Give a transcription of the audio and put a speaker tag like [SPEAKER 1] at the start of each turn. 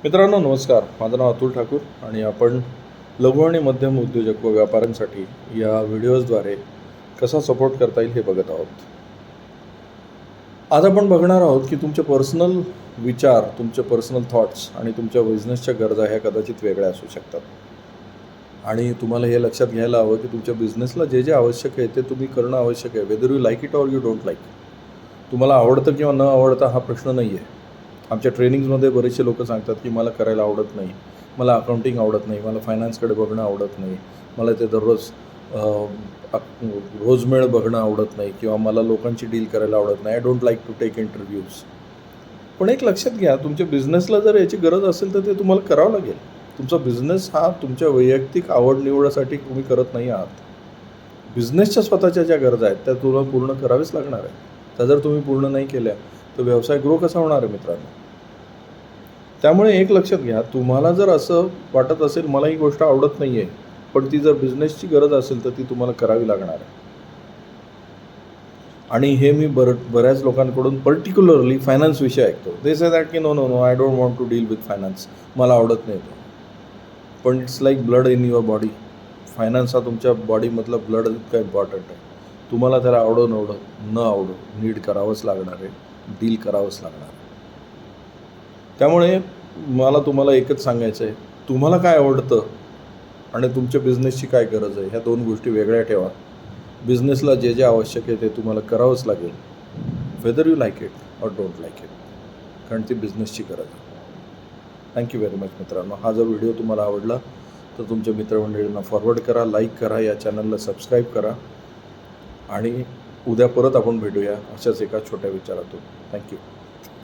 [SPEAKER 1] मित्रांनो नमस्कार, माझं नाव अतुल ठाकूर आणि आपण लघु आणि मध्यम उद्योजक व व्यापाऱ्यांसाठी या व्हिडिओजद्वारे कसा सपोर्ट करता येईल हे बघत आहोत. आज आपण बघणार आहोत की तुमचे पर्सनल विचार, तुमचे पर्सनल थॉट्स आणि तुमच्या बिझनेसच्या गरजा ह्या कदाचित वेगळ्या असू शकतात. आणि तुम्हाला हे लक्षात घ्यायला हवं की तुमच्या बिझनेसला जे जे आवश्यक आहे ते तुम्ही करणं आवश्यक आहे. Whether you like it or you don't like. तुम्हाला आवडतं किंवा न आवडतं हा प्रश्न नाही आहे. आमच्या ट्रेनिंग्समध्ये बरेचसे लोक सांगतात की मला करायला आवडत नाही, मला अकाउंटिंग आवडत नाही, मला फायनान्सकडे बघणं आवडत नाही, मला ते दररोज रोजमेळ बघणं आवडत नाही किंवा मला लोकांची डील करायला आवडत नाही. I don't like to take interviews. पण एक लक्षात घ्या, तुमच्या बिझनेसला जर याची गरज असेल तर ते तुम्हाला करावं लागेल. तुमचा बिझनेस हा तुमच्या वैयक्तिक आवड निवडासाठी तुम्ही करत नाही आहात. बिझनेसच्या स्वतःच्या ज्या गरजा आहेत त्या तुम्हाला पूर्ण करावेच लागणार आहे. त्या जर तुम्ही पूर्ण नाही केल्या तर व्यवसाय ग्रो कसा होणार आहे मित्रांनो. त्यामुळे एक लक्षात घ्या, तुम्हाला जर असं वाटत असेल मला ही गोष्ट आवडत नाही आहे, पण ती जर बिझनेसची गरज असेल तर ती तुम्हाला करावी लागणार आहे. आणि हे मी बऱ्याच लोकांकडून पर्टिक्युलरली फायनान्सविषयी ऐकतो. दे से दॅट की no no no I don't want to deal with finance, मला आवडत नाही तो. पण it's like blood in your body. Finance हा तुमच्या बॉडीमधला ब्लड इतका इम्पॉर्टंट आहे. तुम्हाला त्याला आवडो न आवडो नीड करावंच लागणार आहे, डील करावंच लागणार आहे. त्यामुळे मला तुम्हाला एकच सांगायचं आहे, तुम्हाला काय आवडतं आणि तुमच्या बिझनेसची काय गरज आहे ह्या दोन गोष्टी वेगळ्या ठेवा. बिझनेसला जे जे आवश्यक आहे ते तुम्हाला करावंच लागेल, whether you like it or don't like it, कारण ती बिझनेसची गरज आहे. थँक्यू व्हेरी मच मित्रांनो. हा जर व्हिडिओ तुम्हाला आवडला तर तुमच्या मित्रमंडळींना फॉरवर्ड करा, लाईक करा, या चॅनलला सबस्क्राईब करा आणि उद्या परत आपण भेटूया अशाच एका छोट्या विचारातून. थँक्यू.